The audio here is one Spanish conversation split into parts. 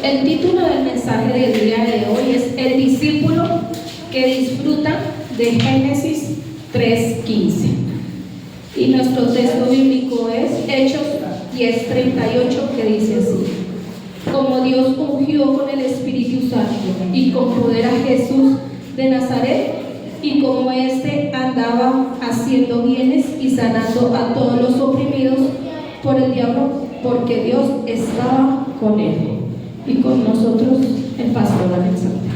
el título del mensaje del día de hoy es El discípulo que disfruta de Génesis 3:15. Y nuestro texto bíblico es Hechos 10:38, que dice así: como Dios ungió con el Espíritu Santo y con poder a Jesús de Nazaret, y como éste andaba haciendo bienes y sanando a todos los oprimidos por el diablo, porque Dios estaba con él. Y con nosotros el pastor Alexander.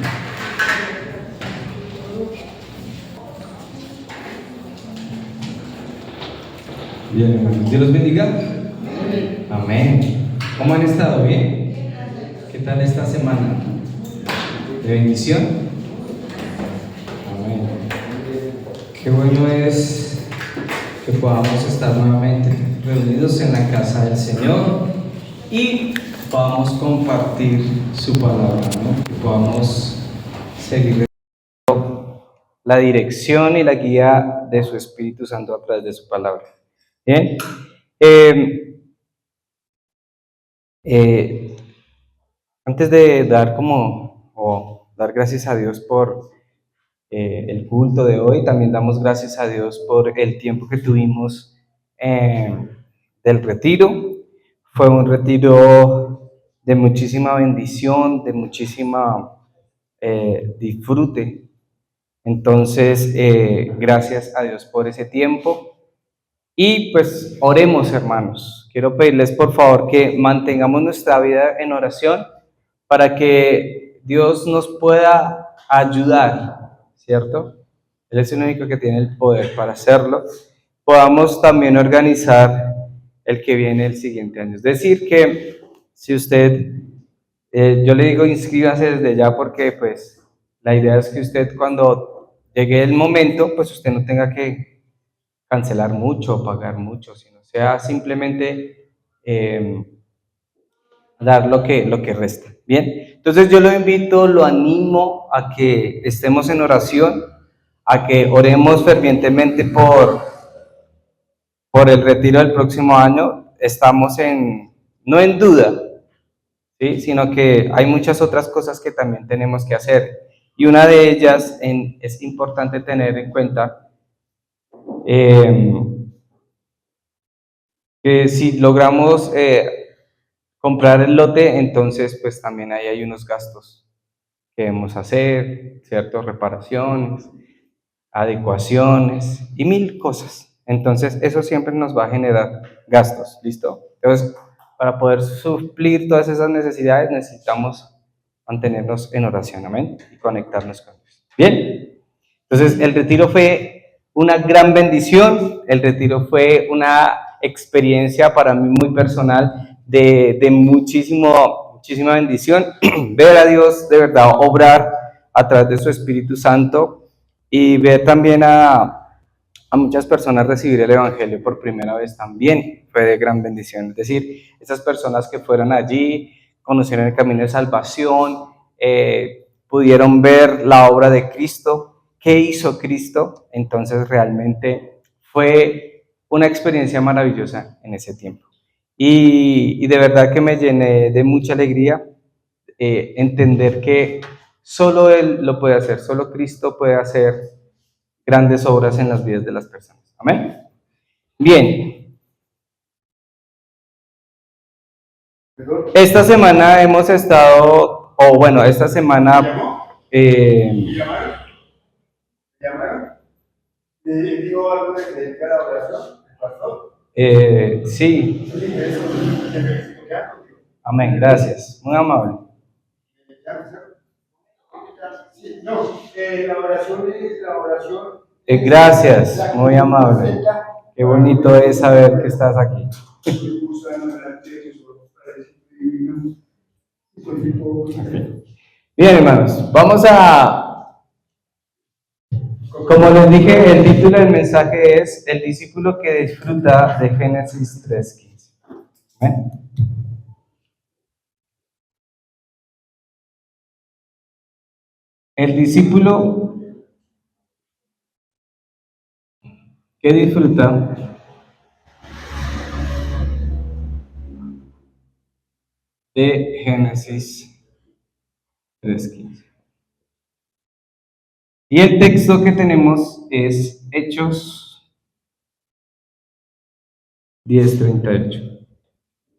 Bien, hermanos, Dios los bendiga. Amén. ¿Cómo han estado? ¿Bien? ¿Qué tal esta semana? ¿De bendición? Amén. Qué bueno es que podamos estar nuevamente reunidos en la casa del Señor y podamos compartir su palabra, ¿no? Que podamos seguir la dirección y la guía de su Espíritu Santo a través de su palabra. Bien. Antes de dar dar gracias a Dios por el culto de hoy, también damos gracias a Dios por el tiempo que tuvimos del retiro. Fue un retiro de muchísima bendición, de muchísima disfrute. Entonces, gracias a Dios por ese tiempo. Y pues oremos, hermanos. Quiero pedirles por favor que mantengamos nuestra vida en oración para que Dios nos pueda ayudar, ¿cierto? Él es el único que tiene el poder para hacerlo. Podamos también organizar el que viene el siguiente año. Es decir, que si usted, yo le digo inscríbase desde ya, porque pues la idea es que usted, cuando llegue el momento, pues usted no tenga que cancelar mucho o pagar mucho, sino sea simplemente dar lo que resta. Bien, entonces yo lo invito, lo animo a que estemos en oración, a que oremos fervientemente por el retiro del próximo año. Estamos no en duda, ¿sí? Sino que hay muchas otras cosas que también tenemos que hacer. Y una de ellas es importante tener en cuenta, que si logramos comprar el lote, entonces pues también ahí hay unos gastos que debemos hacer, ciertas reparaciones, adecuaciones y mil cosas. Entonces eso siempre nos va a generar gastos, ¿listo? Entonces, para poder suplir todas esas necesidades, necesitamos mantenernos en oración, amén, y conectarnos con Dios. Bien, entonces el retiro fue una gran bendición. El retiro fue una experiencia para mí muy personal de muchísima bendición. Ver a Dios de verdad obrar a través de su Espíritu Santo, y ver también a muchas personas recibir el Evangelio por primera vez también fue de gran bendición. Es decir, esas personas que fueron allí, conocieron el camino de salvación, pudieron ver la obra de Cristo, qué hizo Cristo. Entonces realmente fue una experiencia maravillosa en ese tiempo. Y de verdad que me llené de mucha alegría entender que solo Él lo puede hacer, solo Cristo puede hacer grandes obras en las vidas de las personas. Amén. Bien. Esta semana hemos estado, esta semana... ¿Llamaron? ¿Digo algo de que dedica la oración, el pastor? Sí. Amén, gracias. Muy amable. No, la oración. Gracias, muy amable. Qué bonito es saber que estás aquí. Bien, hermanos, vamos como les dije, el título del mensaje es El discípulo que disfruta de Génesis 3:15. ¿Ven? El discípulo que disfruta de Génesis 3:15. Y el texto que tenemos es Hechos 10:38.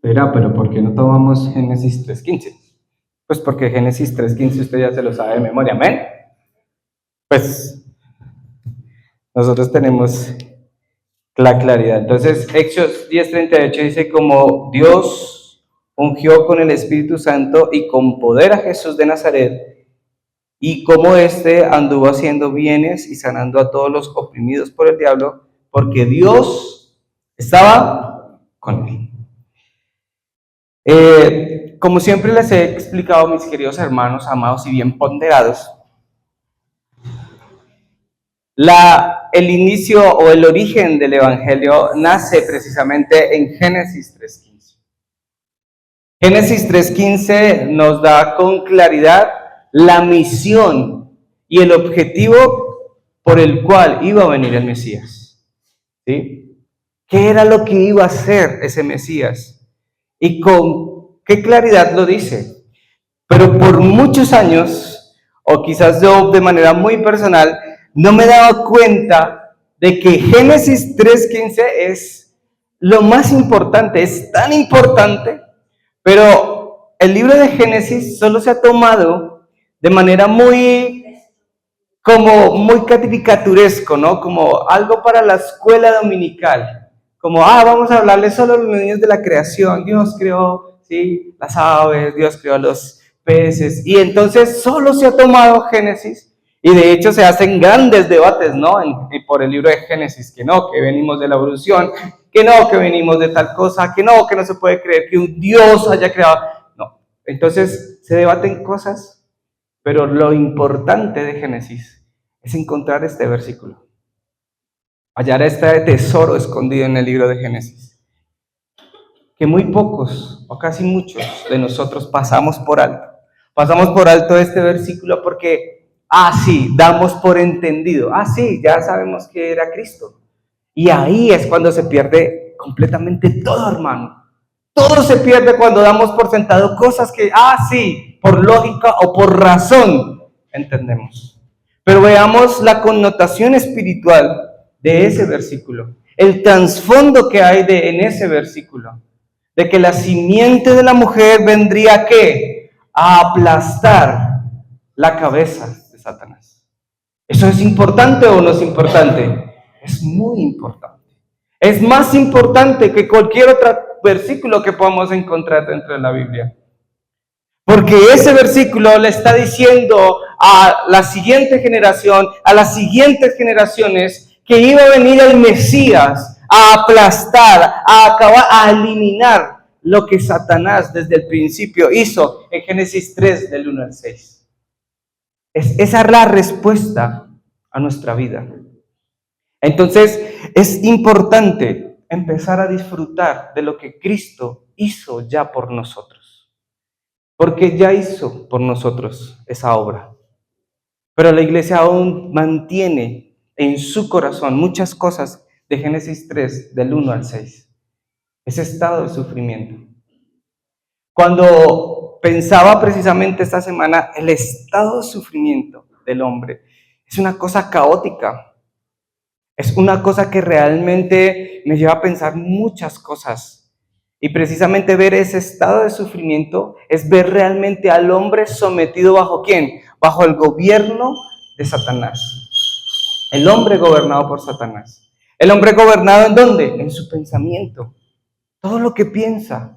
Pero ¿por qué no tomamos Génesis 3:15? Pues porque Génesis 3:15 usted ya se lo sabe de memoria, amén. Pues nosotros tenemos la claridad. Entonces, Hechos 10:38 dice: como Dios ungió con el Espíritu Santo y con poder a Jesús de Nazaret, y como éste anduvo haciendo bienes y sanando a todos los oprimidos por el diablo, porque Dios estaba con él. Como siempre les he explicado, mis queridos hermanos, amados y bien ponderados, el inicio o el origen del Evangelio nace precisamente en Génesis 3:15. Génesis 3:15 nos da con claridad la misión y el objetivo por el cual iba a venir el Mesías. ¿Sí? ¿Qué era lo que iba a hacer ese Mesías? Y con qué claridad lo dice. Pero por muchos años, o quizás yo de manera muy personal, no me he dado cuenta de que Génesis 3:15 es lo más importante, es tan importante, pero el libro de Génesis solo se ha tomado de manera muy caricaturesco, ¿no? Como algo para la escuela dominical. Como, vamos a hablarle solo a los niños de la creación. Dios creó, ¿sí?, las aves, Dios creó los peces. Y entonces solo se ha tomado Génesis. Y de hecho se hacen grandes debates, ¿no? Por el libro de Génesis, que no, que venimos de la evolución, que no, que venimos de tal cosa, que no se puede creer que un Dios haya creado. No. Entonces se debaten cosas, pero lo importante de Génesis es encontrar este versículo, hallar este tesoro escondido en el libro de Génesis, que muy pocos, o casi muchos de nosotros pasamos por alto. Pasamos por alto este versículo porque, sí, damos por entendido, sí, ya sabemos que era Cristo. Y ahí es cuando se pierde completamente todo, hermano. Todo se pierde cuando damos por sentado cosas que, sí, por lógica o por razón entendemos. Pero veamos la connotación espiritual de ese versículo, el trasfondo que hay en ese versículo, de que la simiente de la mujer vendría ¿qué? A aplastar la cabeza de Satanás. ¿Eso es importante o no es importante? Es muy importante. Es más importante que cualquier otro versículo que podamos encontrar dentro de la Biblia. Porque ese versículo le está diciendo a la siguiente generación, a las siguientes generaciones, que iba a venir el Mesías a aplastar, a acabar, a eliminar lo que Satanás desde el principio hizo en Génesis 3, del 1 al 6. Esa es la respuesta a nuestra vida. Entonces, es importante empezar a disfrutar de lo que Cristo hizo ya por nosotros, porque ya hizo por nosotros esa obra. Pero la iglesia aún mantiene en su corazón muchas cosas de Génesis 3, del 1 al 6. Ese estado de sufrimiento. Cuando pensaba precisamente esta semana, el estado de sufrimiento del hombre es una cosa caótica. Es una cosa que realmente me lleva a pensar muchas cosas. Y precisamente ver ese estado de sufrimiento es ver realmente al hombre sometido ¿bajo quién? Bajo el gobierno de Satanás. El hombre gobernado por Satanás. El hombre gobernado ¿en dónde? En su pensamiento. Todo lo que piensa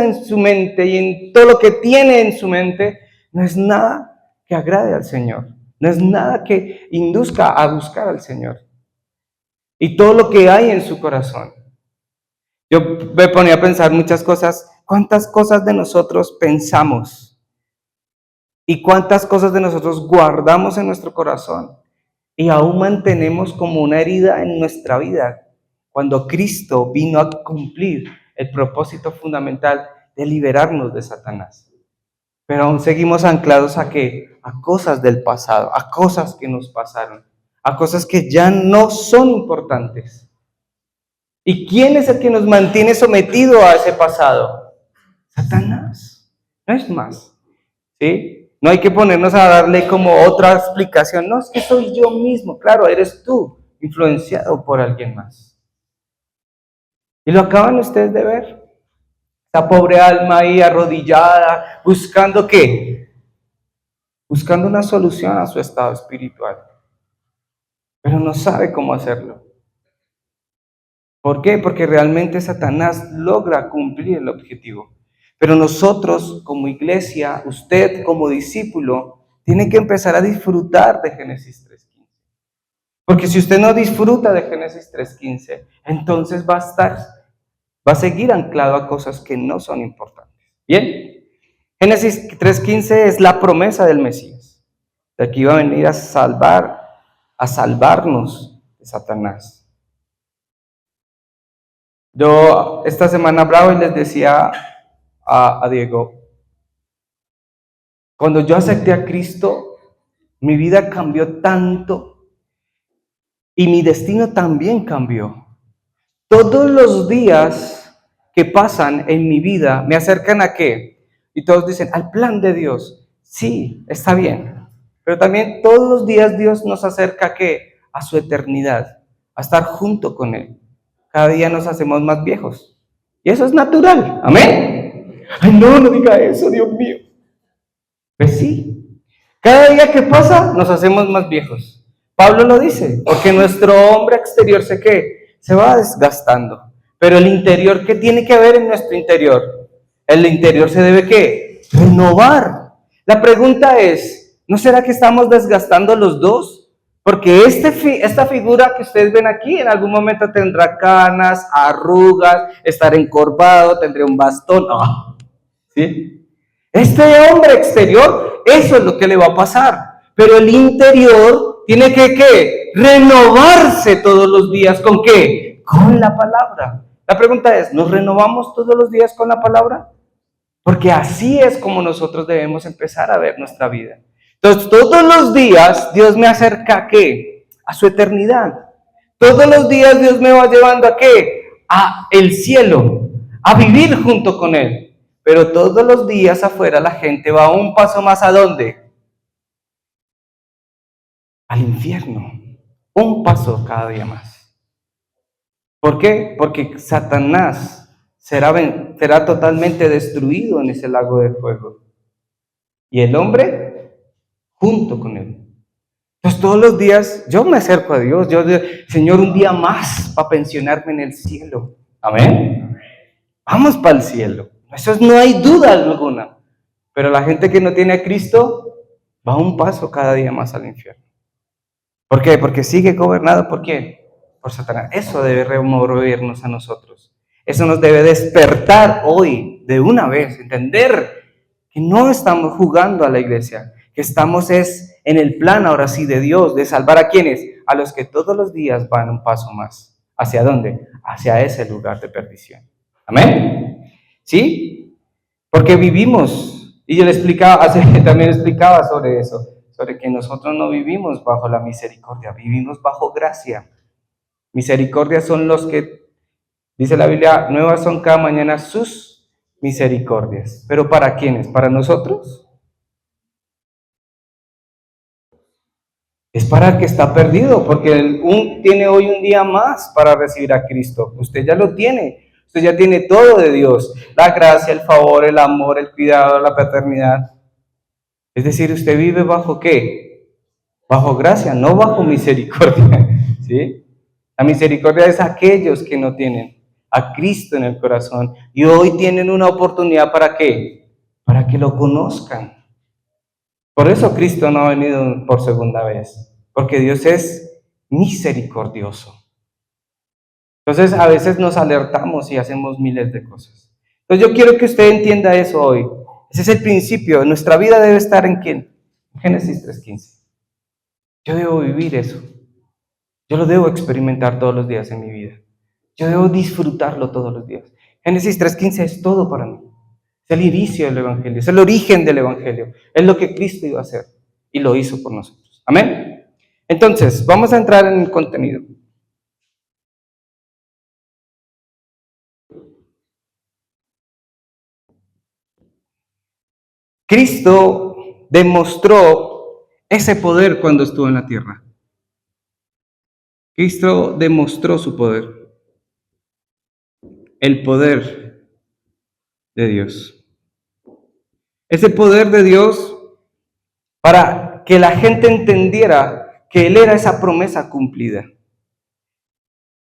en su mente y en todo lo que tiene en su mente no es nada que agrade al Señor. No es nada que induzca a buscar al Señor. Y todo lo que hay en su corazón. Yo me ponía a pensar muchas cosas. ¿Cuántas cosas de nosotros pensamos? ¿Y cuántas cosas de nosotros guardamos en nuestro corazón? Y aún mantenemos como una herida en nuestra vida. Cuando Cristo vino a cumplir el propósito fundamental de liberarnos de Satanás. Pero aún seguimos anclados ¿a qué? A cosas del pasado, a cosas que nos pasaron, a cosas que ya no son importantes. ¿Y quién es el que nos mantiene sometido a ese pasado? Satanás, no es más. ¿sí? No hay que ponernos a darle como otra explicación. No, es que soy yo mismo. Claro, eres tú, influenciado por alguien más. Y lo acaban ustedes de ver. Esa pobre alma ahí arrodillada, buscando ¿qué? Buscando una solución a su estado espiritual. Pero no sabe cómo hacerlo. ¿Por qué? Porque realmente Satanás logra cumplir el objetivo. Pero nosotros como iglesia, usted como discípulo, tiene que empezar a disfrutar de Génesis 3:15. Porque si usted no disfruta de Génesis 3:15, entonces va a seguir anclado a cosas que no son importantes. Bien, Génesis 3:15 es la promesa del Mesías, de que iba a venir a salvarnos de Satanás. Yo esta semana hablaba y les decía a Diego, cuando yo acepté a Cristo, mi vida cambió tanto y mi destino también cambió. Todos los días que pasan en mi vida me acercan ¿a qué? Y todos dicen, al plan de Dios. Sí, está bien. Pero también todos los días Dios nos acerca ¿a qué? A su eternidad, a estar junto con Él. Cada día nos hacemos más viejos. Y eso es natural. Amén. Ay, no, no diga eso, Dios mío. Pues sí. Cada día que pasa nos hacemos más viejos. Pablo lo dice, porque nuestro hombre exterior se va desgastando. Pero el interior, ¿qué tiene que ver en nuestro interior? El interior se debe ¿qué? Renovar. La pregunta es, ¿no será que estamos desgastando los dos? Porque esta figura que ustedes ven aquí en algún momento tendrá canas, arrugas, estará encorvado, tendrá un bastón. ¿Sí? Este hombre exterior, eso es lo que le va a pasar. Pero el interior tiene que ¿qué? Renovarse todos los días. ¿Con qué? Con la palabra. La pregunta es, ¿nos renovamos todos los días con la palabra? Porque así es como nosotros debemos empezar a ver nuestra vida. Entonces, todos los días Dios me acerca ¿a qué? A su eternidad. Todos los días Dios me va llevando ¿a qué? A el cielo, a vivir junto con Él. Pero todos los días afuera la gente va un paso más ¿a dónde? Al infierno. Un paso cada día más. ¿Por qué? Porque Satanás será totalmente destruido en ese lago de fuego. Y el hombre junto con Él. Entonces todos los días yo me acerco a Dios. Yo digo, Señor, un día más para pensionarme en el cielo. Amén. Vamos para el cielo. Eso no hay duda alguna. Pero la gente que no tiene a Cristo va un paso cada día más al infierno. ¿Por qué? Porque sigue gobernado ¿por quién? Por Satanás. Eso debe removernos a nosotros. Eso nos debe despertar hoy de una vez, entender que no estamos jugando a la iglesia, que estamos en el plan ahora sí de Dios, de salvar a quienes, a los que todos los días van un paso más. ¿Hacia dónde? Hacia ese lugar de perdición. ¿Amén? ¿Sí? Porque vivimos, y yo también explicaba sobre eso, sobre que nosotros no vivimos bajo la misericordia, vivimos bajo gracia. Misericordia son los que, dice la Biblia, nuevas son cada mañana sus misericordias. ¿Pero para quiénes? ¿Para nosotros? Es para el que está perdido, porque tiene hoy un día más para recibir a Cristo. Usted ya lo tiene. Usted ya tiene todo de Dios. La gracia, el favor, el amor, el cuidado, la paternidad. Es decir, usted vive bajo ¿qué? Bajo gracia, no bajo misericordia. ¿Sí? La misericordia es aquellos que no tienen a Cristo en el corazón y hoy tienen una oportunidad ¿para qué? Para que lo conozcan. Por eso Cristo no ha venido por segunda vez, porque Dios es misericordioso. Entonces a veces nos alertamos y hacemos miles de cosas. Entonces yo quiero que usted entienda eso hoy. Ese es el principio. Nuestra vida debe estar ¿en quién? En Génesis 3:15. Yo debo vivir eso. Yo lo debo experimentar todos los días en mi vida. Yo debo disfrutarlo todos los días. Génesis 3:15 es todo para mí. Es el inicio del Evangelio, es el origen del Evangelio. Es lo que Cristo iba a hacer y lo hizo por nosotros. Amén. Entonces, vamos a entrar en el contenido. Cristo demostró ese poder cuando estuvo en la tierra. Cristo demostró su poder, el poder de Dios. Ese poder de Dios para que la gente entendiera que Él era esa promesa cumplida.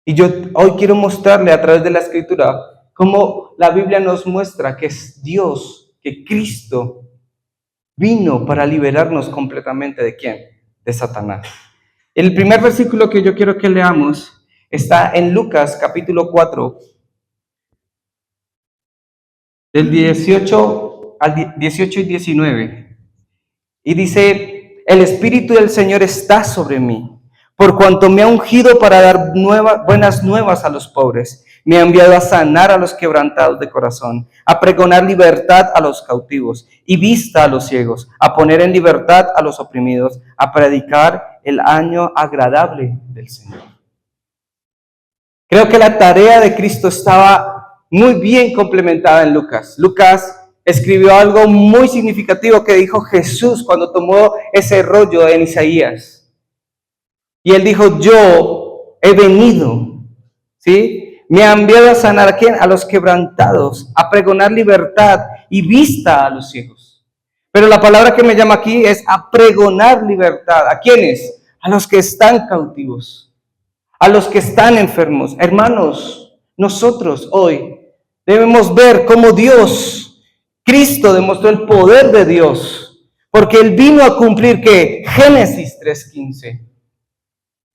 Y yo hoy quiero mostrarle a través de la Escritura cómo la Biblia nos muestra que es Dios, que Cristo vino para liberarnos completamente ¿de quién? De Satanás. El primer versículo que yo quiero que leamos está en Lucas capítulo 4, del 18 y 19. Y dice, el Espíritu del Señor está sobre mí, por cuanto me ha ungido para dar buenas nuevas a los pobres. Me ha enviado a sanar a los quebrantados de corazón, a pregonar libertad a los cautivos y vista a los ciegos, a poner en libertad a los oprimidos, a predicar el año agradable del Señor. Creo que la tarea de Cristo estaba muy bien complementada en Lucas. Lucas escribió algo muy significativo que dijo Jesús cuando tomó ese rollo en Isaías. Y él dijo, yo he venido, ¿sí? Me ha enviado a sanar ¿a quién? A los quebrantados, a pregonar libertad y vista a los ciegos. Pero la palabra que me llama aquí es a pregonar libertad. ¿A quiénes? A los que están cautivos, a los que están enfermos. Hermanos, nosotros hoy debemos ver cómo Dios, Cristo demostró el poder de Dios, porque Él vino a cumplir ¿qué? Génesis 3:15.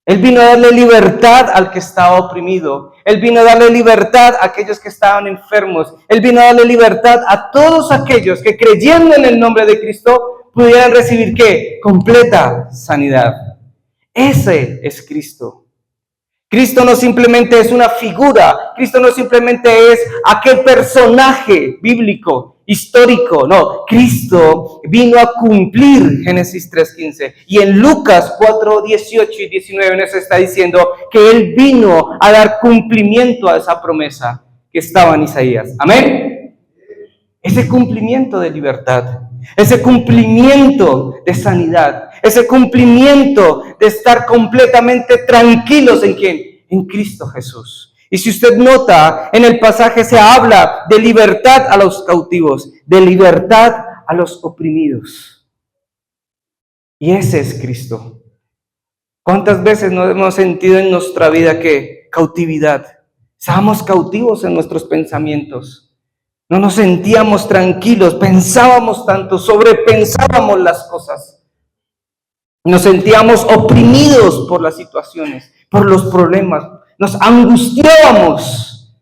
Él vino a darle libertad al que estaba oprimido. Él vino a darle libertad a aquellos que estaban enfermos. Él vino a darle libertad a todos aquellos que creyendo en el nombre de Cristo pudieran recibir ¿qué? Completa sanidad. Ese es Cristo. Cristo no simplemente es una figura. Cristo no simplemente es aquel personaje bíblico, histórico. No, Cristo vino a cumplir Génesis 3:15. Y en Lucas 4:18 y 19 nos está diciendo que Él vino a dar cumplimiento a esa promesa que estaba en Isaías. Amén. Ese cumplimiento de libertad, ese cumplimiento de sanidad, ese cumplimiento de estar completamente tranquilos ¿en quién? En Cristo Jesús. Y si usted nota, en el pasaje se habla de libertad a los cautivos, de libertad a los oprimidos. Y ese es Cristo. ¿Cuántas veces nos hemos sentido en nuestra vida que cautividad? Estábamos cautivos en nuestros pensamientos. No nos sentíamos tranquilos, pensábamos tanto, sobrepensábamos las cosas. Nos sentíamos oprimidos por las situaciones, por los problemas. Nos angustiábamos.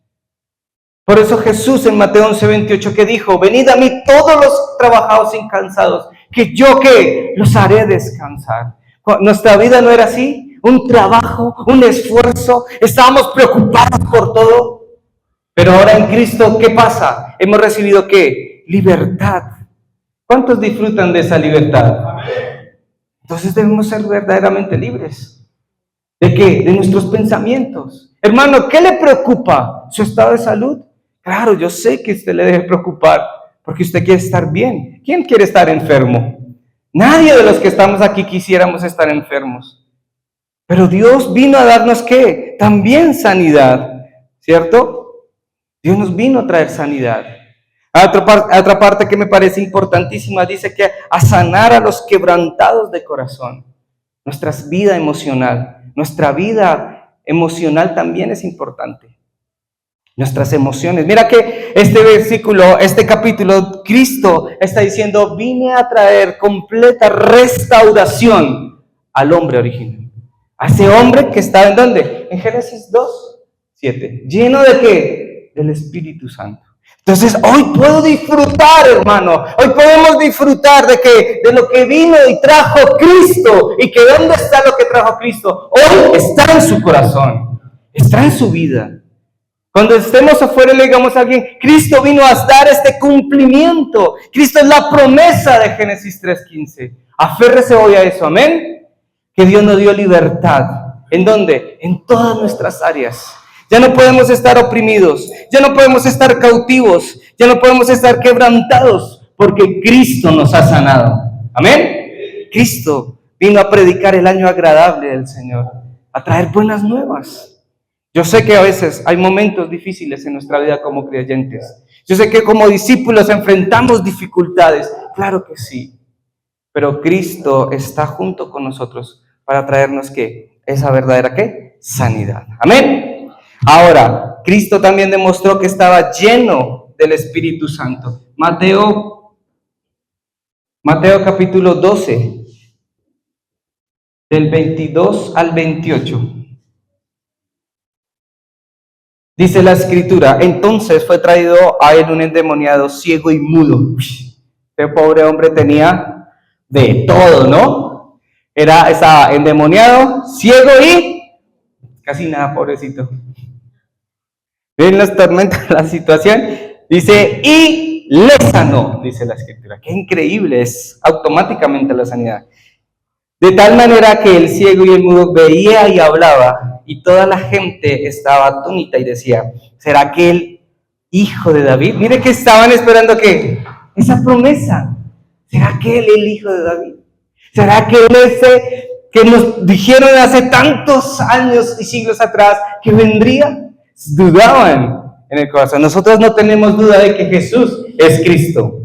Por eso Jesús en Mateo 11:28 que dijo, venid a mí todos los trabajados y cansados, que yo ¿qué? Los haré descansar. Nuestra vida no era así, un trabajo, un esfuerzo, estábamos preocupados por todo. Pero ahora en Cristo, ¿qué pasa? Hemos recibido ¿qué? Libertad. ¿Cuántos disfrutan de esa libertad? Amén. Entonces debemos ser verdaderamente libres. ¿De qué? De nuestros pensamientos. Hermano, ¿qué le preocupa? ¿Su estado de salud? Claro, yo sé que usted le debe preocupar porque usted quiere estar bien. ¿Quién quiere estar enfermo? Nadie de los que estamos aquí quisiéramos estar enfermos. Pero Dios vino a darnos ¿qué? También sanidad, ¿cierto? Dios nos vino a traer sanidad. Otra parte que me parece importantísima dice que a sanar a los quebrantados de corazón. Nuestra vida emocional también es importante. Nuestras emociones. Mira que este versículo, este capítulo, Cristo está diciendo, vine a traer completa restauración al hombre original. A ese hombre que estaba ¿en dónde? En Génesis 2:7. ¿Lleno de qué? Del Espíritu Santo. Entonces hoy puedo disfrutar, hermano. Hoy podemos disfrutar de lo que vino y trajo Cristo. Y que ¿dónde está lo que trajo Cristo? Hoy está en su corazón. Está en su vida. Cuando estemos afuera y le digamos a alguien, Cristo vino a dar este cumplimiento. Cristo es la promesa de Génesis 3:15. Aférrese hoy a eso, amén. Que Dios nos dio libertad. ¿En dónde? En todas nuestras áreas. Ya no podemos estar oprimidos, ya no podemos estar cautivos, ya no podemos estar quebrantados, porque Cristo nos ha sanado. Amén. Cristo vino a predicar el año agradable del Señor, a traer buenas nuevas. Yo sé que a veces hay momentos difíciles en nuestra vida como creyentes. Yo sé que como discípulos enfrentamos dificultades. Claro que sí. Pero Cristo está junto con nosotros para traernos ¿qué? Esa verdadera ¿qué? Sanidad. Amén. Ahora, Cristo también demostró que estaba lleno del Espíritu Santo. Mateo capítulo 12, del 22 al 28. Dice la escritura, entonces fue traído a él un endemoniado ciego y mudo. Este pobre hombre tenía de todo, ¿no? Estaba endemoniado, ciego y casi nada, pobrecito. Ven las tormentas, la situación. Dice, y le sanó, dice la escritura. Qué increíble, es automáticamente la sanidad. De tal manera que el ciego y el mudo veía y hablaba, y toda la gente estaba atónita y decía, ¿será que el hijo de David? Mire que estaban esperando que esa promesa, ¿será que él el hijo de David? ¿Será que él ese que nos dijeron hace tantos años y siglos atrás que vendría? Dudaban en el corazón. Nosotros no tenemos duda de que Jesús es Cristo.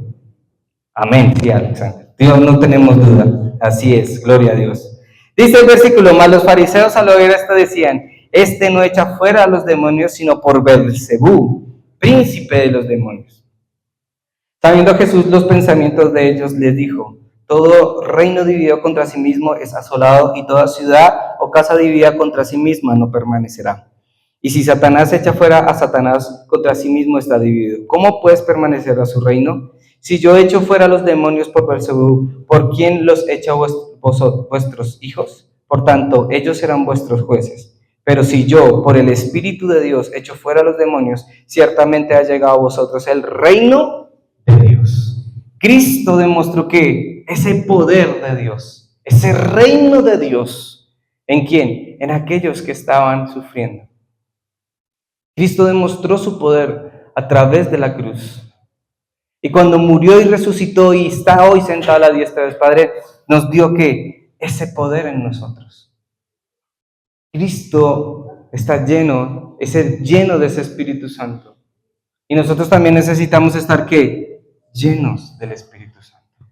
Amén, sí, Alexander. Dios, no tenemos duda. Así es, gloria a Dios. Dice el versículo, mas los fariseos al oír esto decían, este no echa fuera a los demonios, sino por Beelzebú, príncipe de los demonios. Sabiendo Jesús los pensamientos de ellos, les dijo, todo reino dividido contra sí mismo es asolado, y toda ciudad o casa dividida contra sí misma no permanecerá. Y si Satanás echa fuera a Satanás, contra sí mismo está dividido. ¿Cómo pues permanecerá su reino? Si yo echo fuera a los demonios por Beelzebú, ¿por quién los echa vuestros hijos? Por tanto, ellos serán vuestros jueces. Pero si yo, por el Espíritu de Dios, echo fuera a los demonios, ciertamente ha llegado a vosotros el reino de Dios. Cristo demostró que ese poder de Dios, ese reino de Dios, ¿en quién? En aquellos que estaban sufriendo. Cristo demostró su poder a través de la cruz. Y cuando murió y resucitó y está hoy sentado a la diestra del Padre, nos dio que ese poder en nosotros. Cristo está lleno de ese Espíritu Santo. Y nosotros también necesitamos estar ¿qué? Llenos del Espíritu Santo.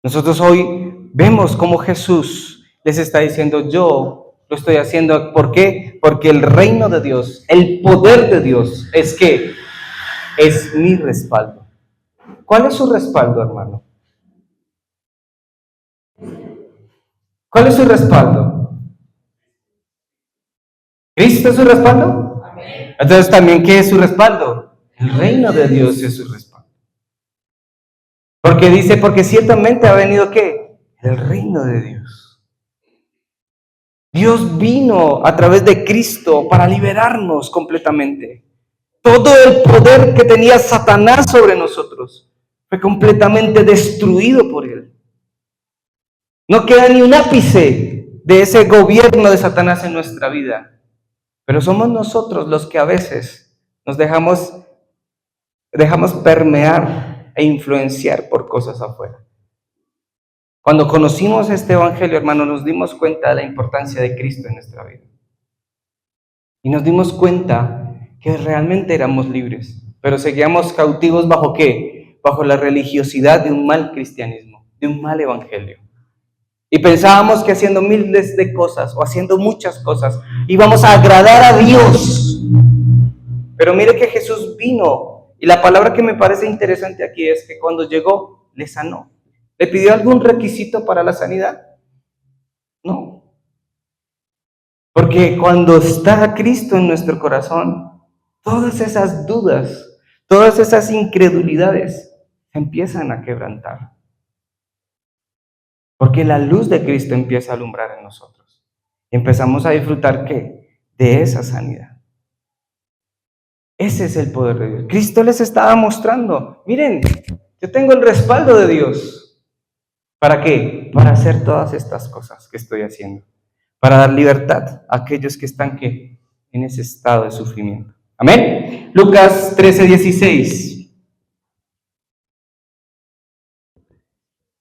Nosotros hoy vemos cómo Jesús les está diciendo, yo lo estoy haciendo. ¿Por qué? Porque el reino de Dios, el poder de Dios, es que es mi respaldo. ¿Cuál es su respaldo, hermano? ¿Cuál es su respaldo? ¿Cristo es su respaldo? Amén. Entonces, ¿también qué es su respaldo? El reino de Dios es su respaldo. Porque dice, porque ciertamente ha venido ¿qué? El reino de Dios. Dios vino a través de Cristo para liberarnos completamente. Todo el poder que tenía Satanás sobre nosotros fue completamente destruido por él. No queda ni un ápice de ese gobierno de Satanás en nuestra vida. Pero somos nosotros los que a veces nos dejamos permear e influenciar por cosas afuera. Cuando conocimos este evangelio, hermano, nos dimos cuenta de la importancia de Cristo en nuestra vida. Y nos dimos cuenta que realmente éramos libres, pero seguíamos cautivos ¿bajo qué? Bajo la religiosidad de un mal cristianismo, de un mal evangelio. Y pensábamos que haciendo miles de cosas o haciendo muchas cosas íbamos a agradar a Dios. Pero mire que Jesús vino, y la palabra que me parece interesante aquí es que cuando llegó, le sanó. ¿Le pidió algún requisito para la sanidad? No. Porque cuando está Cristo en nuestro corazón, todas esas dudas, todas esas incredulidades empiezan a quebrantar. Porque la luz de Cristo empieza a alumbrar en nosotros. Y empezamos a disfrutar ¿qué? De esa sanidad. Ese es el poder de Dios. Cristo les estaba mostrando, miren, yo tengo el respaldo de Dios. ¿Para qué? Para hacer todas estas cosas que estoy haciendo. Para dar libertad a aquellos que están ¿qué? En ese estado de sufrimiento. Amén. Lucas 13:16.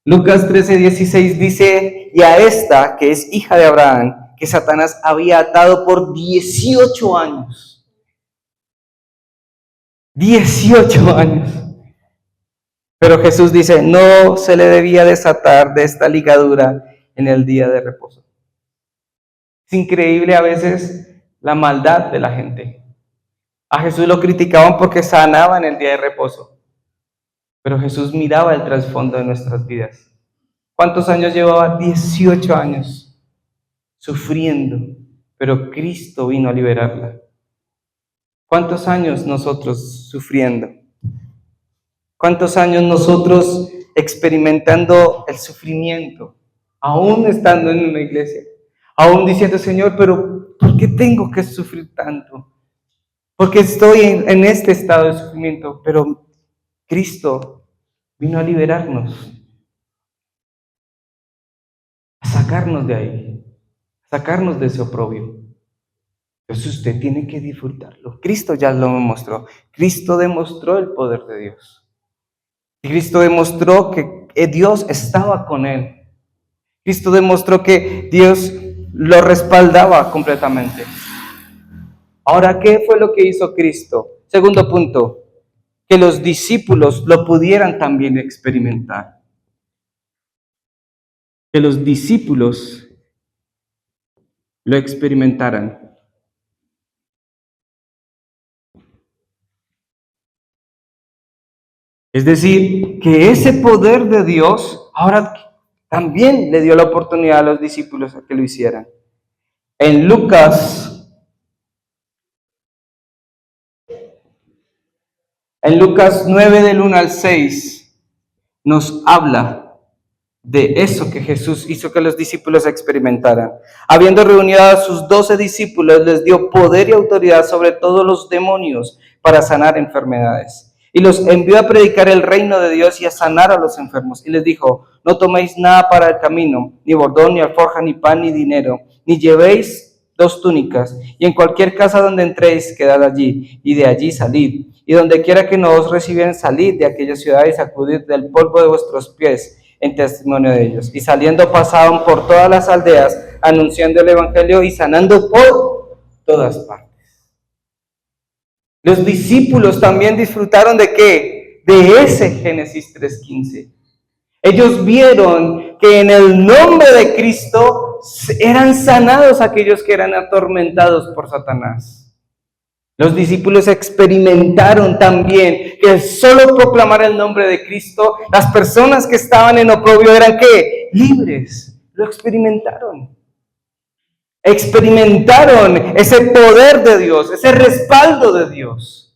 Lucas 13:16 dice, y a esta, que es hija de Abraham, que Satanás había atado por 18 años. 18 años. Pero Jesús dice, no se le debía desatar de esta ligadura en el día de reposo. Es increíble a veces la maldad de la gente. A Jesús lo criticaban porque sanaba en el día de reposo. Pero Jesús miraba el trasfondo de nuestras vidas. ¿Cuántos años llevaba? 18 años sufriendo, pero Cristo vino a liberarla. ¿Cuántos años nosotros sufriendo? ¿Cuántos años nosotros experimentando el sufrimiento? Aún estando en una iglesia, aún diciendo, Señor, pero ¿por qué tengo que sufrir tanto? Porque estoy en este estado de sufrimiento, pero Cristo vino a liberarnos, a sacarnos de ahí, a sacarnos de ese oprobio. Entonces usted tiene que disfrutarlo. Cristo ya lo mostró. Cristo demostró el poder de Dios. Cristo demostró que Dios estaba con él. Cristo demostró que Dios lo respaldaba completamente. Ahora, ¿qué fue lo que hizo Cristo? Segundo punto, que los discípulos lo pudieran también experimentar. Que los discípulos lo experimentaran. Es decir, que ese poder de Dios ahora también le dio la oportunidad a los discípulos a que lo hicieran. En Lucas 9 del 1 al 6 nos habla de eso que Jesús hizo que los discípulos experimentaran. Habiendo reunido a sus 12 discípulos, les dio poder y autoridad sobre todos los demonios para sanar enfermedades. Y los envió a predicar el reino de Dios y a sanar a los enfermos. Y les dijo, no toméis nada para el camino, ni bordón, ni alforja, ni pan, ni dinero, ni llevéis 2 túnicas. Y en cualquier casa donde entréis, quedad allí, y de allí salid. Y donde quiera que no os recibieren, salid de aquella ciudad y sacudid del polvo de vuestros pies en testimonio de ellos. Y saliendo pasaban por todas las aldeas, anunciando el evangelio y sanando por todas partes. Los discípulos también disfrutaron ¿de qué? De ese Génesis 3:15. Ellos vieron que en el nombre de Cristo eran sanados aquellos que eran atormentados por Satanás. Los discípulos experimentaron también que al solo proclamar el nombre de Cristo, las personas que estaban en oprobio eran ¿qué? Libres. Lo experimentaron. Experimentaron ese poder de Dios, ese respaldo de Dios.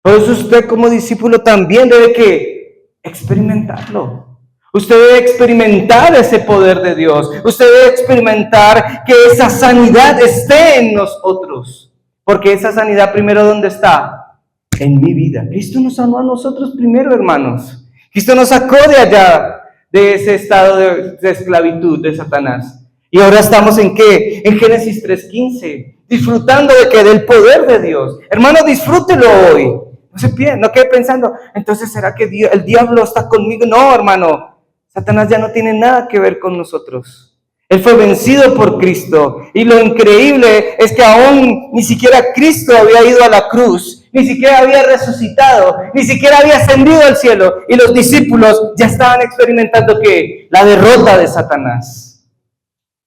Por eso usted como discípulo también debe ¿qué? Experimentarlo. Usted debe experimentar ese poder de Dios. Usted debe experimentar que esa sanidad esté en nosotros. Porque esa sanidad primero, ¿dónde está? En mi vida. Cristo nos sanó a nosotros primero, hermanos. Cristo nos sacó de allá, de ese estado de esclavitud de Satanás. Y ahora estamos ¿en qué? En Génesis 3:15. Disfrutando de qué? Del poder de Dios. Hermano, disfrútelo hoy. No se pierda, no quede pensando, entonces ¿será que el diablo está conmigo? No, hermano. Satanás ya no tiene nada que ver con nosotros. Él fue vencido por Cristo. Y lo increíble es que aún ni siquiera Cristo había ido a la cruz, ni siquiera había resucitado, ni siquiera había ascendido al cielo. Y los discípulos ya estaban experimentando ¿qué? La derrota de Satanás.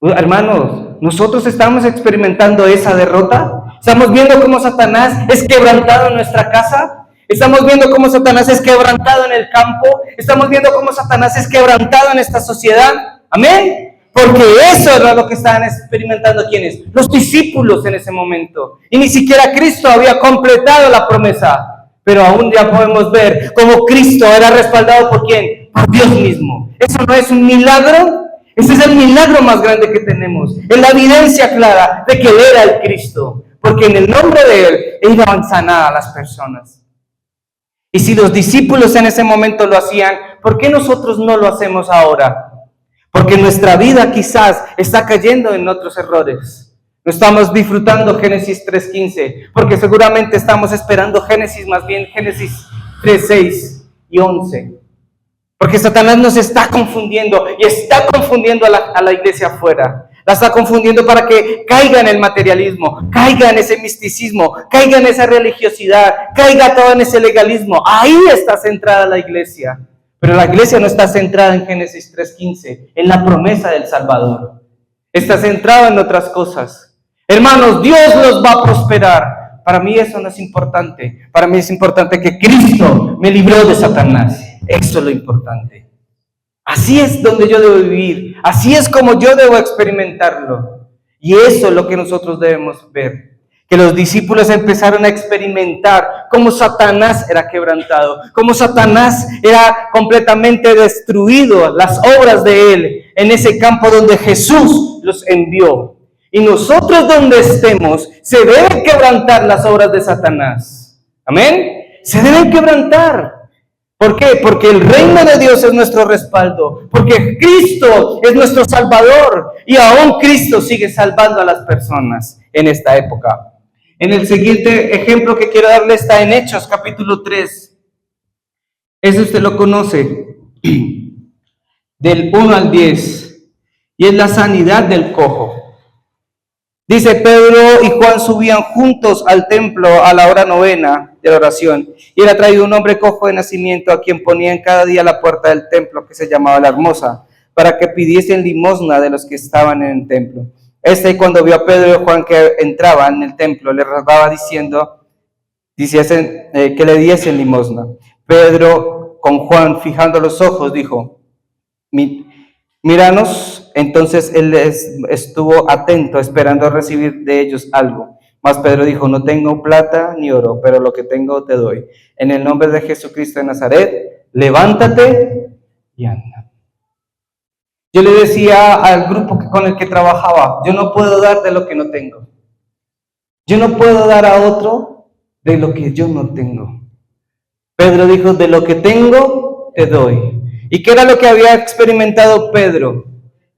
Hermanos, nosotros estamos experimentando esa derrota. Estamos viendo cómo Satanás es quebrantado en nuestra casa. Estamos viendo cómo Satanás es quebrantado en el campo. Estamos viendo cómo Satanás es quebrantado en esta sociedad. Amén. Porque eso era lo que estaban experimentando ¿quiénes? Los discípulos en ese momento. Y ni siquiera Cristo había completado la promesa. Pero aún ya podemos ver cómo Cristo era respaldado ¿por quién? Por Dios mismo. ¿Eso no es un milagro? Ese es el milagro más grande que tenemos. Es la evidencia clara de que Él era el Cristo. Porque en el nombre de Él iban sanadas las personas. Y si los discípulos en ese momento lo hacían, ¿por qué nosotros no lo hacemos ahora? Porque nuestra vida quizás está cayendo en otros errores. No estamos disfrutando Génesis 3:15, porque seguramente estamos esperando Génesis 3:6 y 11. Porque Satanás nos está confundiendo y está confundiendo a la iglesia afuera. La está confundiendo para que caiga en el materialismo, caiga en ese misticismo, caiga en esa religiosidad, caiga todo en ese legalismo. Ahí está centrada la iglesia. Pero la iglesia no está centrada en Génesis 3:15, en la promesa del Salvador. Está centrada en otras cosas. Hermanos, Dios los va a prosperar. Para mí eso no es importante. Para mí es importante que Cristo me libró de Satanás. Eso es lo importante. Así es donde yo debo vivir. Así es como yo debo experimentarlo. Y eso es lo que nosotros debemos ver. Que los discípulos empezaron a experimentar cómo Satanás era quebrantado, cómo Satanás era completamente destruido, las obras de él, en ese campo donde Jesús los envió. Y nosotros donde estemos, se deben quebrantar las obras de Satanás. ¿Amén? Se deben quebrantar. ¿Por qué? Porque el reino de Dios es nuestro respaldo, porque Cristo es nuestro Salvador y aún Cristo sigue salvando a las personas en esta época. En el siguiente ejemplo que quiero darle está en Hechos capítulo 3. Ese usted lo conoce, del 1 al 10, y es la sanidad del cojo. Dice: Pedro y Juan subían juntos al templo a la hora 9 de la oración, y era traído un hombre cojo de nacimiento, a quien ponían cada día a la puerta del templo, que se llamaba La Hermosa, para que pidiesen limosna de los que estaban en el templo. Cuando vio a Pedro y Juan que entraban en el templo, le rogaba diciendo que le diesen limosna. Pedro, con Juan fijando los ojos, dijo: míranos. Entonces él estuvo atento, esperando recibir de ellos algo. Mas Pedro dijo: no tengo plata ni oro, pero lo que tengo te doy. En el nombre de Jesucristo de Nazaret, levántate y anda. Yo le decía al grupo con el que trabajaba: yo no puedo dar de lo que no tengo. Yo no puedo dar a otro de lo que yo no tengo. Pedro dijo: de lo que tengo te doy. ¿Y qué era lo que había experimentado Pedro?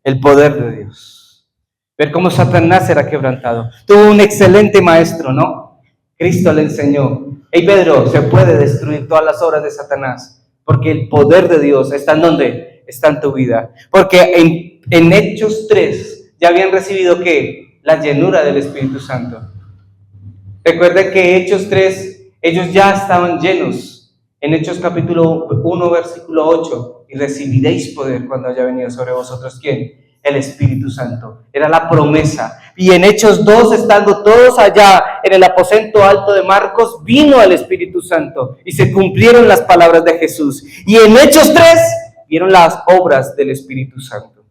El poder de Dios. Ver cómo Satanás era quebrantado. Tuvo un excelente maestro, ¿no? Cristo le enseñó: hey Pedro, se puede destruir todas las obras de Satanás, porque el poder de Dios está en ¿dónde? Está en tu vida. Porque en Hechos 3 ya habían recibido ¿qué? La llenura del Espíritu Santo. Recuerden que Hechos 3 ellos ya estaban llenos. En Hechos capítulo 1 versículo 8: y recibiréis poder cuando haya venido sobre vosotros ¿quién? El Espíritu Santo. Era la promesa. Y en Hechos 2, estando todos allá en el aposento alto de Marcos, vino el Espíritu Santo y se cumplieron las palabras de Jesús. Y en Hechos 3 vieron las obras del Espíritu Santo.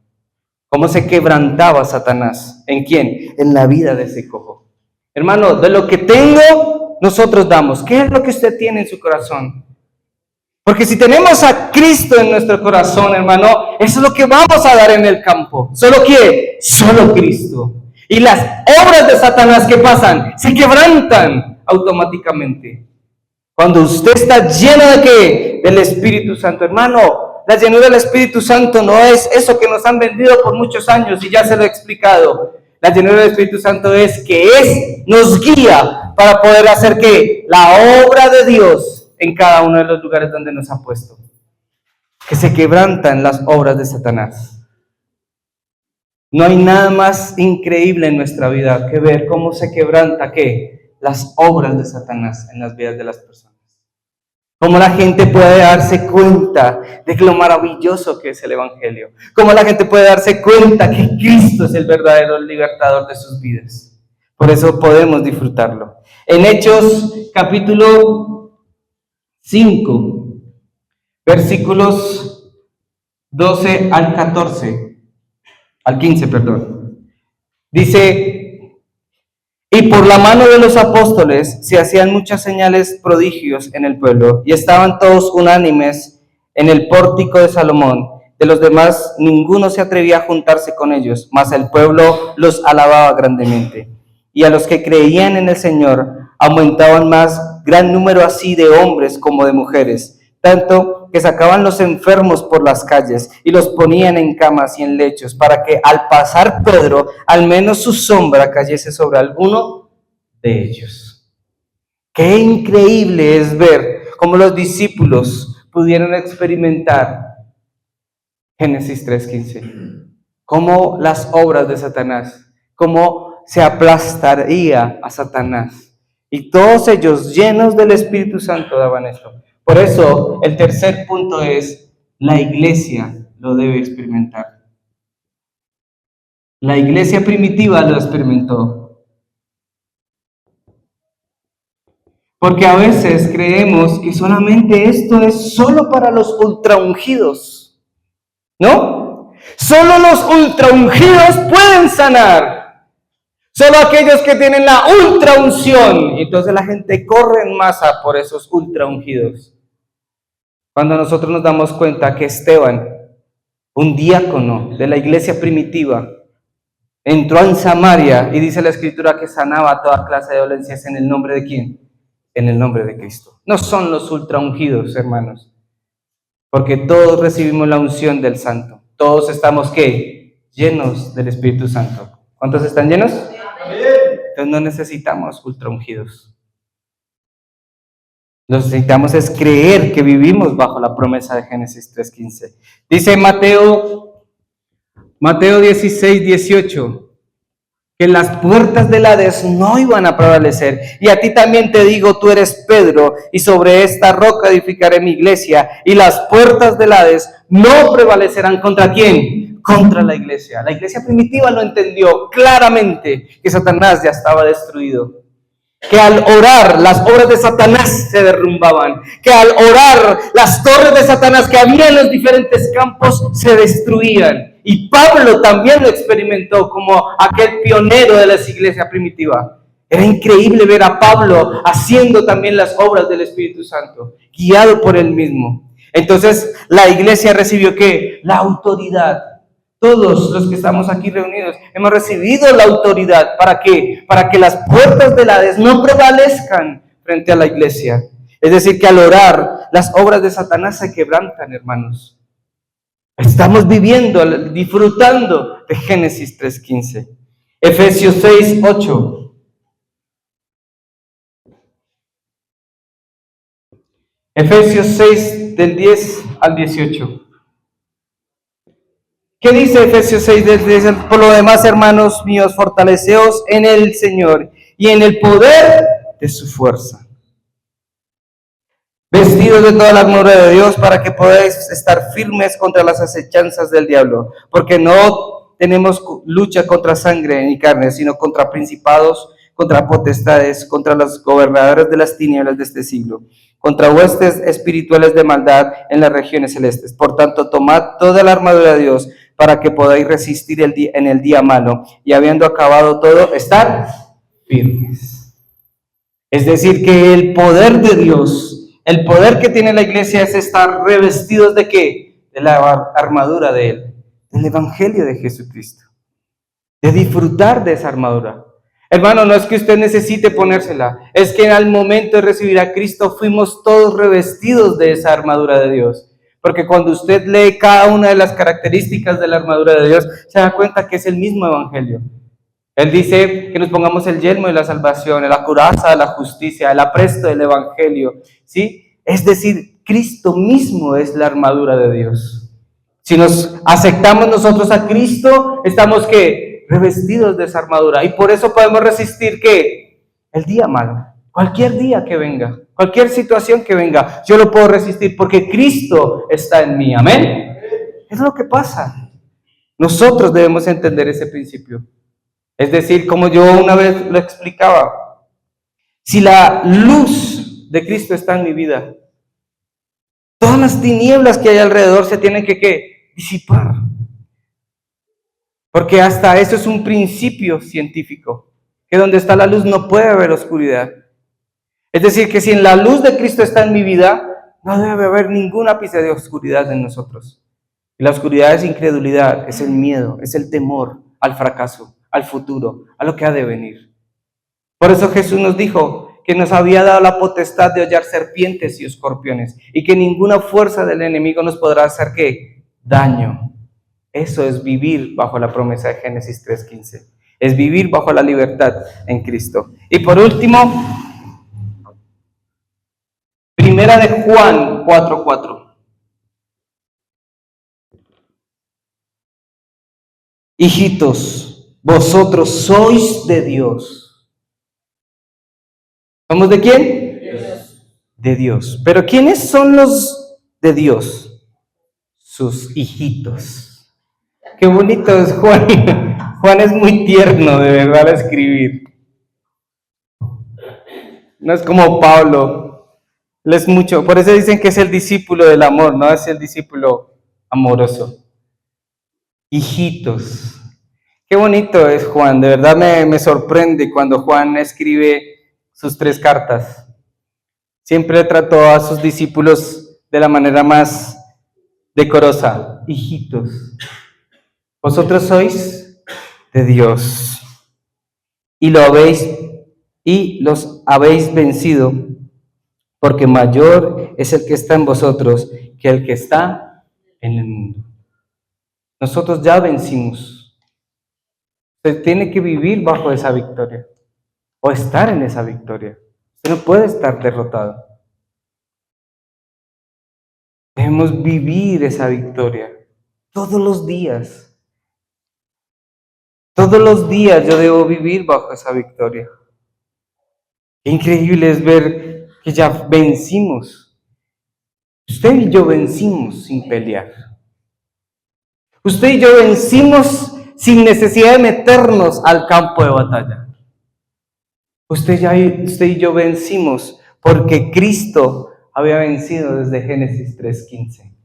Cómo se quebrantaba Satanás. ¿En quién? En la vida de ese cojo. Hermano, de lo que tengo, nosotros damos. ¿Qué es lo que usted tiene en su corazón? Porque si tenemos a Cristo en nuestro corazón, hermano, eso es lo que vamos a dar en el campo. ¿Solo quién? Solo Cristo. Y las obras de Satanás, ¿qué pasan? Se quebrantan automáticamente. Cuando usted está lleno de ¿qué? Del Espíritu Santo, hermano. La llenura del Espíritu Santo no es eso que nos han vendido por muchos años y ya se lo he explicado. La llenura del Espíritu Santo nos guía para poder hacer ¿qué? La obra de Dios en cada uno de los lugares donde nos ha puesto. Que se quebrantan las obras de Satanás. No hay nada más increíble en nuestra vida que ver cómo se quebranta ¿qué? Las obras de Satanás en las vidas de las personas. Cómo la gente puede darse cuenta de lo maravilloso que es el Evangelio. Cómo la gente puede darse cuenta que Cristo es el verdadero libertador de sus vidas. Por eso podemos disfrutarlo. En Hechos capítulo 5, versículos 12 al 15, dice: y por la mano de los apóstoles se hacían muchas señales, prodigios en el pueblo, y estaban todos unánimes en el pórtico de Salomón. De los demás ninguno se atrevía a juntarse con ellos, mas el pueblo los alababa grandemente. Y a los que creían en el Señor aumentaban más gran número así de hombres como de mujeres, tanto que sacaban los enfermos por las calles y los ponían en camas y en lechos, para que al pasar Pedro, al menos su sombra cayese sobre alguno de ellos. Qué increíble es ver cómo los discípulos pudieron experimentar Génesis 3:15. Cómo las obras de Satanás, cómo se aplastaría a Satanás. Y todos ellos llenos del Espíritu Santo daban esto. Por eso el tercer punto es, la iglesia lo debe experimentar. La iglesia primitiva lo experimentó. Porque a veces creemos que solamente esto es solo para los ultraungidos, ¿no? Solo los ultraungidos pueden sanar. Solo aquellos que tienen la ultraunción. Entonces la gente corre en masa por esos ultraungidos. Cuando nosotros nos damos cuenta que Esteban, un diácono de la iglesia primitiva, entró en Samaria y dice la Escritura que sanaba toda clase de dolencias en el nombre de ¿quién? En el nombre de Cristo. No son los ultraungidos, hermanos, porque todos recibimos la unción del Santo. Todos estamos, ¿qué? Llenos del Espíritu Santo. ¿Cuántos están llenos? Entonces no necesitamos ultraungidos. Lo que necesitamos es creer que vivimos bajo la promesa de Génesis 3:15. Dice Mateo 16:18, que las puertas del Hades no iban a prevalecer. Y a ti también te digo, tú eres Pedro, y sobre esta roca edificaré mi iglesia, y las puertas del Hades no prevalecerán ¿contra quién? Contra la iglesia. La iglesia primitiva lo entendió claramente, que Satanás ya estaba destruido. Que al orar las obras de Satanás se derrumbaban, que al orar las torres de Satanás que había en los diferentes campos se destruían. Y Pablo también lo experimentó como aquel pionero de la iglesia primitiva. Era increíble ver a Pablo haciendo también las obras del Espíritu Santo, guiado por él mismo. Entonces la iglesia recibió ¿qué? La autoridad. Todos los que estamos aquí reunidos hemos recibido la autoridad. ¿Para qué? Para que las puertas del Hades no prevalezcan frente a la iglesia. Es decir, que al orar, las obras de Satanás se quebrantan, hermanos. Estamos viviendo, disfrutando de Génesis 3:15. Efesios 6:8. Efesios 6, del 10 al 18. ¿Qué dice Efesios 6? Por lo demás, hermanos míos, fortaleceos en el Señor y en el poder de su fuerza. Vestidos de toda la armadura de Dios para que podáis estar firmes contra las acechanzas del diablo, porque no tenemos lucha contra sangre ni carne, sino contra principados, contra potestades, contra los gobernadores de las tinieblas de este siglo, contra huestes espirituales de maldad en las regiones celestes. Por tanto, tomad toda la armadura de Dios para que podáis resistir en el día malo, y habiendo acabado todo, estar firmes. Es decir, que el poder de Dios, el poder que tiene la iglesia es estar revestidos ¿de qué? De la armadura de Él, del Evangelio de Jesucristo, de disfrutar de esa armadura. Hermano, no es que usted necesite ponérsela, es que al momento de recibir a Cristo fuimos todos revestidos de esa armadura de Dios. Porque cuando usted lee cada una de las características de la armadura de Dios, se da cuenta que es el mismo Evangelio. Él dice que nos pongamos el yelmo de la salvación, la coraza de la justicia, el apresto del Evangelio, ¿sí? Es decir, Cristo mismo es la armadura de Dios. Si nos aceptamos nosotros a Cristo, estamos ¿qué? Revestidos de esa armadura. Y por eso podemos resistir ¿qué? El día malo. Cualquier día que venga, cualquier situación que venga, yo lo puedo resistir porque Cristo está en mí. Amén. Es lo que pasa. Nosotros debemos entender ese principio. Es decir, como yo una vez lo explicaba, si la luz de Cristo está en mi vida, todas las tinieblas que hay alrededor se tienen que ¿qué? Disipar. Porque hasta eso es un principio científico, que donde está la luz no puede haber oscuridad. Es decir, que si en la luz de Cristo está en mi vida, no debe haber ningún ápice de oscuridad en nosotros. Y la oscuridad es incredulidad, es el miedo, es el temor al fracaso, al futuro, a lo que ha de venir. Por eso Jesús nos dijo que nos había dado la potestad de hollar serpientes y escorpiones y que ninguna fuerza del enemigo nos podrá hacer ¿qué? Daño. Eso es vivir bajo la promesa de Génesis 3:15. Es vivir bajo la libertad en Cristo. Y por último, Primera de Juan 4:4. hijitos, vosotros sois de Dios. ¿Somos de quién? De Dios. Pero ¿quiénes son los de Dios? Sus hijitos. Qué bonito es Juan. Juan es muy tierno, de verdad, al escribir. No es como Pablo. Él es mucho. Por eso dicen que es el discípulo del amor, no es el discípulo amoroso. Hijitos. Qué bonito es Juan. De verdad me sorprende cuando Juan escribe sus 3 cartas. Siempre trató a sus discípulos de la manera más decorosa. Hijitos. Vosotros sois de Dios y los habéis vencido, porque mayor es el que está en vosotros que el que está en el mundo. Nosotros ya vencimos. Usted tiene que vivir bajo esa victoria o estar en esa victoria. Usted no puede estar derrotado. Debemos vivir esa victoria todos los días. Todos los días yo debo vivir bajo esa victoria. Qué increíble es ver que ya vencimos. Usted y yo vencimos sin pelear. Usted y yo vencimos sin necesidad de meternos al campo de batalla. Usted y yo vencimos porque Cristo había vencido desde Génesis 3:15.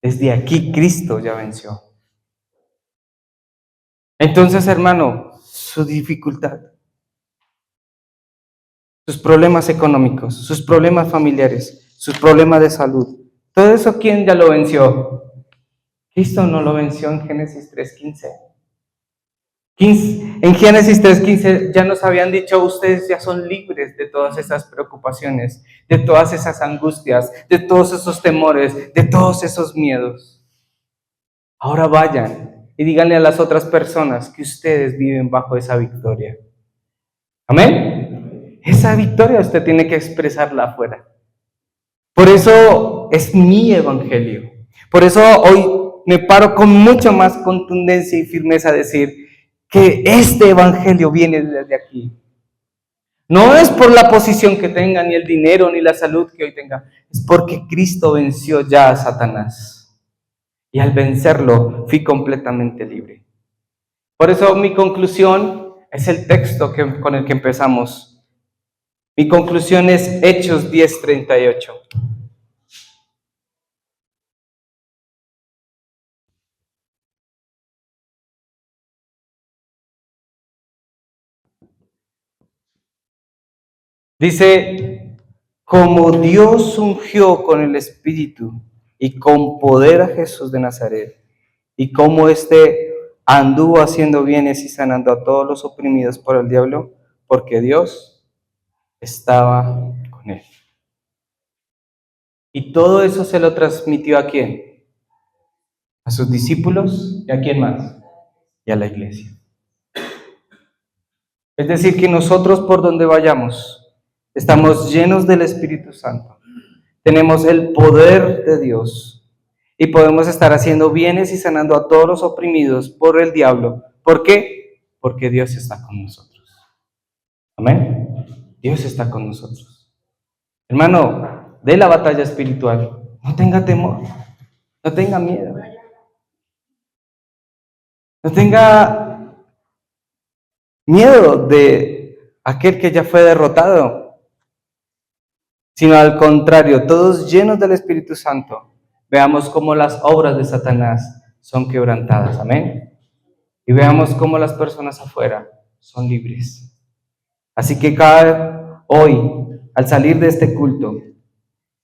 Desde aquí Cristo ya venció. Entonces, hermano, su dificultad, sus problemas económicos, sus problemas familiares, sus problemas de salud, todo eso, ¿quién ya lo venció? Cristo no lo venció en Génesis 3:15. En Génesis 3:15 ya nos habían dicho, ustedes ya son libres de todas esas preocupaciones, de todas esas angustias, de todos esos temores, de todos esos miedos. Ahora vayan y díganle a las otras personas que ustedes viven bajo esa victoria. ¿Amén? Esa victoria usted tiene que expresarla afuera. Por eso es mi evangelio. Por eso hoy me paro con mucha más contundencia y firmeza a decir que este evangelio viene desde aquí. No es por la posición que tenga, ni el dinero, ni la salud que hoy tenga. Es porque Cristo venció ya a Satanás. Y al vencerlo, fui completamente libre. Por eso mi conclusión es el texto con el que empezamos. Mi conclusión es Hechos 10:38. Dice, como Dios ungió con el Espíritu y con poder a Jesús de Nazaret, y como éste anduvo haciendo bienes y sanando a todos los oprimidos por el diablo, porque Dios estaba con él. Y todo eso se lo transmitió ¿a quién? A sus discípulos y ¿a quién más? Y a la iglesia. Es decir, que nosotros por donde vayamos, estamos llenos del Espíritu Santo. Tenemos el poder de Dios y podemos estar haciendo bienes y sanando a todos los oprimidos por el diablo. ¿Por qué? Porque Dios está con nosotros. Amén. Dios está con nosotros. Hermano, de la batalla espiritual, no tenga temor, no tenga miedo, no tenga miedo de aquel que ya fue derrotado, sino al contrario, todos llenos del Espíritu Santo, veamos cómo las obras de Satanás son quebrantadas. Amén. Y veamos cómo las personas afuera son libres. Así que hoy, al salir de este culto,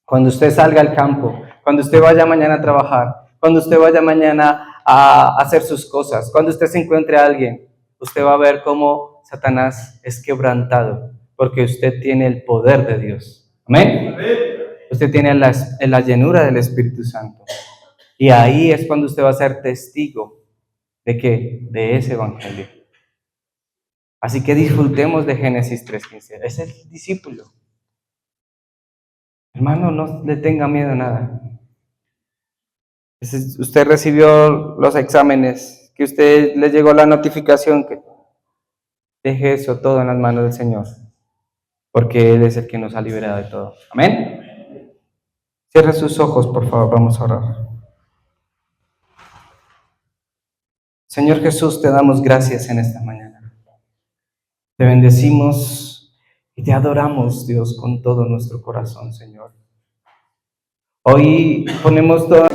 cuando usted salga al campo, cuando usted vaya mañana a trabajar, cuando usted vaya mañana a hacer sus cosas, cuando usted se encuentre a alguien, usted va a ver cómo Satanás es quebrantado, porque usted tiene el poder de Dios. Amén. Usted tiene la llenura del Espíritu Santo. Y ahí es cuando usted va a ser testigo ¿de qué? De ese evangelio. Así que disfrutemos de Génesis 3:15. Es el discípulo. Hermano, no le tenga miedo a nada. Usted recibió los exámenes que usted le llegó la notificación, que deje eso todo en las manos del Señor, porque Él es el que nos ha liberado de todo. Amén. Cierre sus ojos, por favor, vamos a orar. Señor Jesús, te damos gracias en esta mañana. Te bendecimos y te adoramos, Dios, con todo nuestro corazón, Señor. Hoy ponemos toda